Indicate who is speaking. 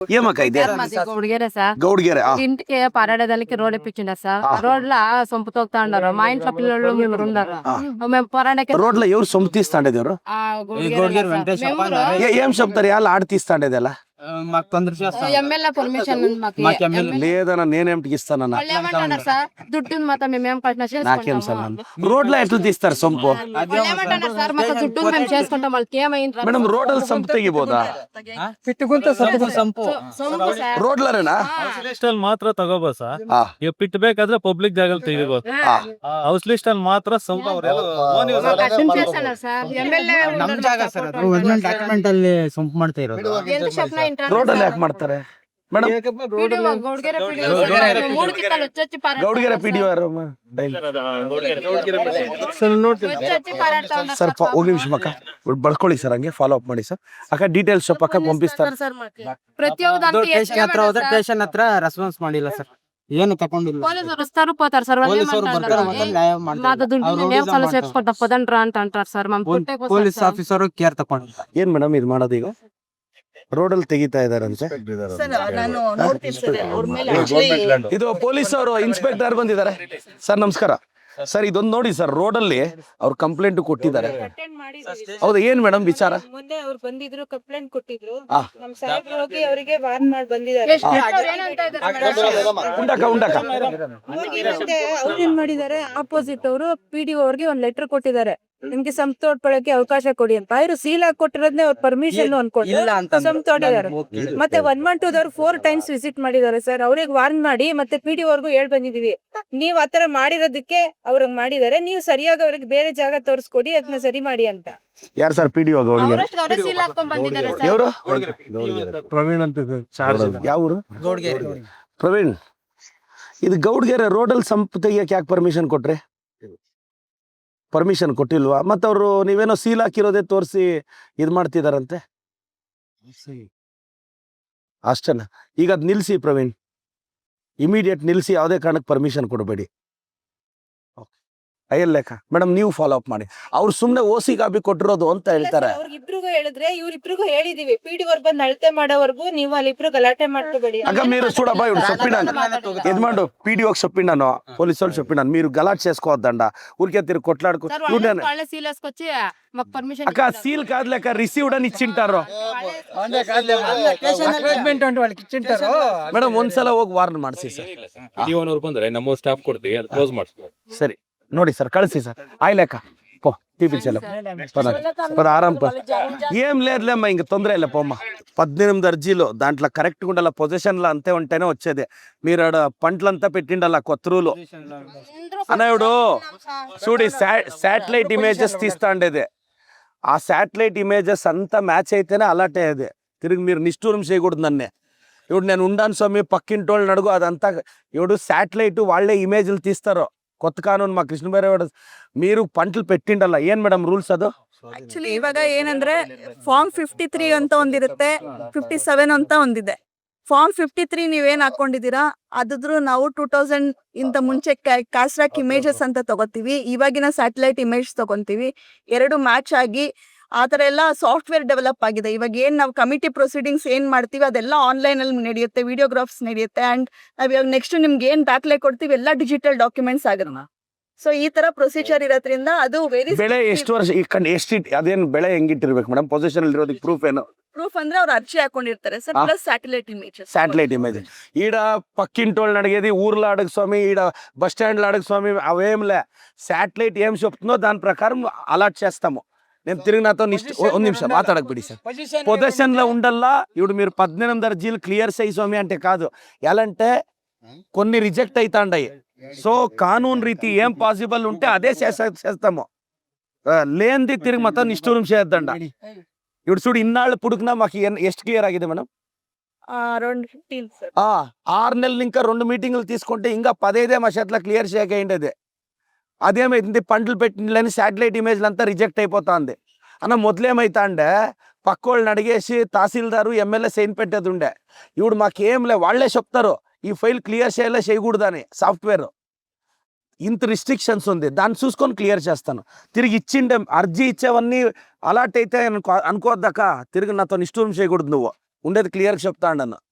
Speaker 1: ఏమక్క ఇదే
Speaker 2: మాది గౌడిగేరే సార్.
Speaker 1: గౌడిగేరే
Speaker 2: ఇంటికి పరాడేదానికి రోడ్ ఇప్పించిండ సార్. రోడ్ల సొంపు తోగుతా ఉన్నారు. మా ఇంట్లో పిల్లలు మేము ఉన్నారు. మేము పరాడకి
Speaker 1: రోడ్ల ఎవరు సొమ్ము తీస్తాండేది ఎవరు ఏం చెప్తారు ఎలా ఆడ తీస్తాండేది ఎలా
Speaker 3: మాకు తొందర చేస్తాం
Speaker 2: ఎమ్మెల్యే పర్మిషన్ ఉంది మాకు.
Speaker 1: లేదన్నా నేనేమిటికి ఇస్తానన్నా
Speaker 2: వాళ్ళు ఏమంటున్నారు సార్, దుడ్డు ఉంది మాత్రం మేము ఏం కట్టినా
Speaker 1: నాకేం సార్ రోడ్లో ఎట్లా తీస్తారు సొంపు
Speaker 2: ఏమంటున్నారు సార్, మాకు దుడ్డు ఉంది, మేము చేసుకుంటాం. వాళ్ళకి ఏమైంది
Speaker 1: మేడం రోడ్ల సంపు తెగిపోదా
Speaker 3: ಸಂಪು
Speaker 1: ರೋಡ್ಲರೇನಾ
Speaker 4: ಲಿಸ್ಟ್ ಅಲ್ಲಿ ಮಾತ್ರ ತಗೋಬಹುದು ಸರ್. ಈಗ ಬಿಟ್ಟಬೇಕಾದ್ರೆ ಪಬ್ಲಿಕ್ ಜಾಗದಲ್ಲಿ ತೆಗಿಬಹುದು. ಹೌಸ್ ಲಿಸ್ಟ್ ಅಲ್ಲಿ ಮಾತ್ರ ಸಂಪ
Speaker 3: ನಮ್ ಜಾಗ ಸರ್ ಅದು ಒರಿಜಿನಲ್ ಡಾಕ್ಯುಮೆಂಟ್ ಅಲ್ಲಿ ಸಂಪು ಮಾಡ್ತಾ ಇರೋದು.
Speaker 1: ರೋಡ್ ಅಲ್ಲಿ ಯಾಕೆ ಮಾಡ್ತಾರೆ ಮೇಡಮ್ ಗೌಡಿಗೆರೆ ಪಿಡಿಒ ಯಾರು ಸರ್ ಹೋಗಿ ನಿಮಿಷ ಅಕ್ಕ ಬರ್ಕೊಳ್ಳಿ ಸರ್ ಹಂಗೆ ಫಾಲೋ ಅಪ್ ಮಾಡಿ ಸರ್ ಅಕ್ಕ ಡೀಟೇಲ್ಸ್ ಸ್ವಲ್ಪ ಅಕ್ಕ ಪಂಪಿಸ್ತಾರೆ
Speaker 3: ಸ್ಟೇಷನ್ ಹತ್ರ ರೆಸ್ಪಾನ್ಸ್ ಮಾಡಿಲ್ಲ ಸರ್, ಏನು ತಗೊಂಡಿಲ್ಲ.
Speaker 2: వస్తారు పోతారు సార్. పదండ్రా అంటారు సార్.
Speaker 3: ಪೊಲೀಸ್ ಆಫೀಸರ್ ಕೇರ್ ತಗೊಂಡಿಲ್ಲ.
Speaker 1: ಏನ್ ಮೇಡಮ್ ಇದು ಮಾಡೋದು ಈಗ ರೋಡಲ್ಲಿ ತೆಗಿತಾ ಇದಾರಂತೆ. ಇದು ಪೊಲೀಸ್ ಅವರು ಇನ್ಸ್ಪೆಕ್ಟರ್ ಬಂದಿದ್ದಾರೆ ಸರ್. ನಮಸ್ಕಾರ ಸರ್, ಇದೊಂದು ನೋಡಿ ಸರ್, ರೋಡಲ್ಲಿ ಅವ್ರು ಕಂಪ್ಲೇಂಟ್ ಕೊಟ್ಟಿದ್ದಾರೆ. ಹೌದಾ, ಏನ್ ಮೇಡಮ್ ವಿಚಾರ?
Speaker 5: ಮೊನ್ನೆ ಅವ್ರು ಬಂದಿದ್ರು, ಕಂಪ್ಲೇಂಟ್ ಕೊಟ್ಟಿದ್ರು. ನಮ್ ಸಾಹೇಬ್ರು ಹೋಗಿ ಅವರಿಗೆ ವಾರ್ನ್ ಮಾಡಿ ಬಂದಿದ್ದಾರೆ. ಅವ್ರೇನ್ ಮಾಡಿದ್ದಾರೆ, ಆಪೋಸಿಟ್ ಅವರು PDO ಅವ್ರಿಗೆ ಒಂದ್ ಲೆಟರ್ ಕೊಟ್ಟಿದ್ದಾರೆ, ನಿಮ್ಗೆ ಸಂಪ್ ತೋಡ್ಕೊಳ್ಳಕ್ಕೆ ಅವಕಾಶ ಕೊಡಿ ಅಂತ. ಅವ್ರು ಸೀಲ್ ಹಾಕಿ ಕೊಟ್ಟಿರೋದ್ನೇ ಅವ್ರ ಪರ್ಮಿಷನ್ ಅನ್ಕೊಂಡು ಸಂಪ್ ತೋಡಿದ್ದಾರೆ. ಮತ್ತೆ 112 4 ಟೈಮ್ಸ್ ವಿಸಿಟ್ ಮಾಡಿದ್ದಾರೆ ಸರ್. ಅವ್ರಿಗೆ ವಾರ್ನ್ ಮಾಡಿ ಮತ್ತೆ PDO ಅವ್ರಿಗೂ ಹೇಳ್ ಬಂದಿದೀವಿ, ನೀವ್ ಆತರ ಮಾಡಿರೋದಕ್ಕೆ ಅವ್ರಿಗೆ ಮಾಡಿದ್ದಾರೆ, ನೀವು ಸರಿಯಾಗಿ ಅವ್ರಿಗೆ ಬೇರೆ ಜಾಗ ತೋರಿಸ್ಕೊಡಿ, ಅದನ್ನ ಸರಿ ಮಾಡಿ ಅಂತ.
Speaker 1: ಯಾರು ಸರ್ PDO ಪ್ರವೀಣ್ ಅಂತ ಯಾವ ಊರು? ಪ್ರವೀಣ್, ಇದು ಗೌಡ್ಗೆರೆ ರೋಡಲ್ಲಿ ಸಂಪ್ ತೆಗಿಯಕ್ಕೆ ಯಾಕೆ ಪರ್ಮಿಷನ್ ಕೊಟ್ರೆ? ಪರ್ಮಿಷನ್ ಕೊಟ್ಟಿಲ್ವಾ? ಮತ್ತ ಅವರು ನೀವೇನೋ ಸೀಲ್ ಹಾಕಿರೋದೇ ತೋರಿಸಿ ಇದ್ ಮಾಡ್ತಿದಾರಂತೆ ಅಷ್ಟೇನ? ಈಗ ಅದ್ ನಿಲ್ಸಿ ಪ್ರವೀಣ್, ಇಮಿಡಿಯೇಟ್ ನಿಲ್ಸಿ, ಯಾವುದೇ ಕಾರಣಕ್ಕೆ ಪರ್ಮಿಷನ್ ಕೊಡಬೇಡಿ. ಅಯ್ಯಲ್ಲೇಕ ಮೇಡಮ್ ನೀವು ಫಾಲೋ ಅಪ್ ಮಾಡಿ. ಅವ್ರು ಸುಮ್ನೆ ಓಸಿ ಕಾಪಿ ಕೊಟ್ಟಿರೋದು ಅಂತ ಹೇಳ್ತಾರೆ.
Speaker 5: ಅವ್ರಿಬ್ರಿಗೂ ಹೇಳಿದ್ರೆ ಇವ್ರಿಬ್ರಿಗೂ ಹೇಳಿದೀವಿ, PDO ಅವ್ರು ಬಂದು ಅಳತೆ ಮಾಡೋವರೆಗೂ ನೀವು ಅಲ್ಲಿ ಇಬ್ರು ಗಲಾಟೆ ಮಾಡ್ಕೋಬೇಡಿ.
Speaker 1: అక్క మీరు చూడబ్బా ఇప్పుడు చెప్పినాను ఎదమండు PDOకి చెప్పినాను, పోలీసు వాళ్ళు చెప్పినాను, మీరు గలాట్ చేసుకోవద్దండ, ఊరికే తిరిగి కొట్లాడుకో. అక్క సీల్ కాదులేక రిసీవ్డ్ అని ఇచ్చింటారు ಮೇಡಮ್. ಒಂದ್ಸಲ ಹೋಗಿ ವಾರ್ನ್ ಮಾಡಿಸಿ ಸರ್.
Speaker 4: ಬಂದ್ರೆ ನಮ್ಮ ಸ್ಟಾಫ್ ಕೊಡ್ತೀವಿ, ಕ್ಲೋಸ್ ಮಾಡಿಸ್ತೀವಿ.
Speaker 1: సరే ನೋಡಿ సర్, కಳಿసి సార్. ఆయలేక పో తీపించలే పద ఆరాం పద. ఏం లేదులేమ్మా, ఇంక తొందర వెళ్ళే పోమ్మా. 18 అర్జీలు, దాంట్లో కరెక్ట్గా ఉండాల, పొజిషన్లో అంతే ఉంటేనే వచ్చేది. మీరు ఆడ పంటలంతా పెట్టిండాల కొత్త రూలు అన్నయుడు. చూడి శాటిలైట్ ఇమేజెస్ తీస్తా ఉండేది, ఆ శాటిలైట్ ఇమేజెస్ అంతా మ్యాచ్ అయితేనే అలర్ట్ అయ్యేది. తిరిగి మీరు నిష్ఠూరం చేయకూడదు నన్నే. ఇప్పుడు నేను ఉండాను స్వామి, పక్కింటోళ్ళని అడుగు, అదంతా ఇప్పుడు శాటిలైట్ వాళ్ళే ఇమేజ్లు తీస్తారు. కొత్త కానూನು మా ಕೃಷ್ಣಬೈರೇಗೌಡ మీరు పంటలు పెట్టిಂಡಲ್ಲ. ಏನ್ ಮೇಡಮ್ ರೂಲ್ಸ್ ಅದು?
Speaker 6: ಆಕ್ಚುಲಿ ಇವಾಗ ಏನಂದ್ರೆ ಫಾರ್ಮ್ 53 ಅಂತ ಒಂದಿರುತ್ತೆ, 57 ಅಂತ ಒಂದಿದೆ. ಫಾರ್ಮ್ 53 ನೀವೇನ್ ಹಾಕೊಂಡಿದೀರಾ ಅದ್ರ ನಾವು 2000 ಇಂತ ಮುಂಚೆ ಕಾಸ್ಟ್ರಾಕ್ ಇಮೇಜಸ್ ಅಂತ ತಗೋತೀವಿ, ಇವಾಗಿನ ಸ್ಯಾಟಲೈಟ್ ಇಮೇಜ್ ತಗೊಂತೀವಿ. ಎರಡು ಮ್ಯಾಚ್ ಆಗಿ ಆ ತರ ಎಲ್ಲ ಸಾಫ್ಟ್ವೇರ್ ಡೆವಲಪ್ ಆಗಿದೆ. ಇವಾಗ ಏನ್ ನಾವು ಕಮಿಟಿ ಪ್ರೊಸೀಡಿಂಗ್ಸ್ ಏನ್ ಮಾಡ್ತೀವಿ ಅದೆಲ್ಲ ಆನ್ಲೈನ್ ಅಲ್ಲಿ ನಡೆಯುತ್ತೆ, ವಿಡಿಯೋಗ್ರಾಫ್ಸ್ ನಡೆಯುತ್ತೆ. ಅಂಡ್ ನಾವ್ ಇವಾಗ ನೆಕ್ಸ್ಟ್ ನಿಮ್ಗೆ ಏನ್ ದಾಖಲೆ ಕೊಡ್ತೀವಿ ಎಲ್ಲ ಡಿಜಿಟಲ್ ಡಾಕ್ಯುಮೆಂಟ್ಸ್ ಆಗುತ್ತೆ. ಸೊ ಈ ತರ ಪ್ರೊಸೀಜರ್ ಇರೋದ್ರಿಂದ ಅದು ವೆರಿ
Speaker 1: ಬೆಳೆ ಎಷ್ಟು ವರ್ಷ ಎಷ್ಟು ಅದೇನು ಬೆಳೆ ಹೆಂಗಿಟ್ಟಿರ್ಬೇಕು ಮೇಡಮ್? ಪೊಸಿಷನ್ ಅಲ್ಲಿ ಇರೋದಕ್ಕೆ ಪ್ರೂಫ್ ಏನು?
Speaker 6: ಪ್ರೂಫ್ ಅಂದ್ರೆ ಅವ್ರು ಅರ್ಜಿ ಹಾಕೊಂಡಿರ್ತಾರೆ sir, plus satellite images.
Speaker 1: Satellite image ఈడ పక్కింటోళ్ళని అడిగేది, ఊర్లో అడుగు స్వామి, ఈడ బస్ స్టాండ్లో అడుగు స్వామి, అవేంలే. శాటిలైట్ ఏం చెప్తుందో దాని ప్రకారం అలాట్ చేస్తాము. నేను తిరిగి నాతో ಒಂದು నిమిషం మాట్లాడకబడి సార్. పొజిషన్ లో ఉండల్లా. ఇప్పుడు మీరు 18 అర్జీలు క్లియర్ చేయి స్వామి అంటే కాదు, ఎలా అంటే కొన్ని రిజెక్ట్ అవుతాండాయి. సో కానూన్ రీతి ఏం పాసిబుల్ ఉంటే అదే చేస్తాము, లేనిది తిరిగి మొత్తం నిష్ఠూరం చేయొద్దండ. ఇప్పుడు చూడు, ఇన్నాళ్ళు పుడుకున్నా మాకు ಎಷ್ಟು క్లియర్ ఆಗಿದೆ మేడం?
Speaker 6: Around 15 sir.
Speaker 1: 6 నెలలు ఇంకా 2 మీటింగ్లు తీసుకుంటే ఇంకా 15 మా చేతిలో క్లియర్ చేయకపోయిండేది. అదేమైతుంది, పంటలు పెట్టినని శాటిలైట్ ఇమేజ్లు అంతా రిజెక్ట్ అయిపోతుంది అన్న. మొదలేమైతా అంటే పక్కోళ్ళని అడిగేసి తహసీల్దారు ఎమ్మెల్యే సైన్ పెట్టేది ఉండే. ఇప్పుడు మాకేం లే, వాళ్ళే చెప్తారు ఈ ఫైల్ క్లియర్ చేయకూడదని. సాఫ్ట్వేర్ ఇంత రిస్ట్రిక్షన్స్ ఉంది, దాన్ని చూసుకొని క్లియర్ చేస్తాను. తిరిగి ఇచ్చిండే అర్జీ ఇచ్చేవన్నీ అలాట్ అయితే అనుకోవద్దాక తిరిగి నాతో నిష్ఠూరం చేయకూడదు. నువ్వు ఉండేది క్లియర్గా చెప్తా అన్న.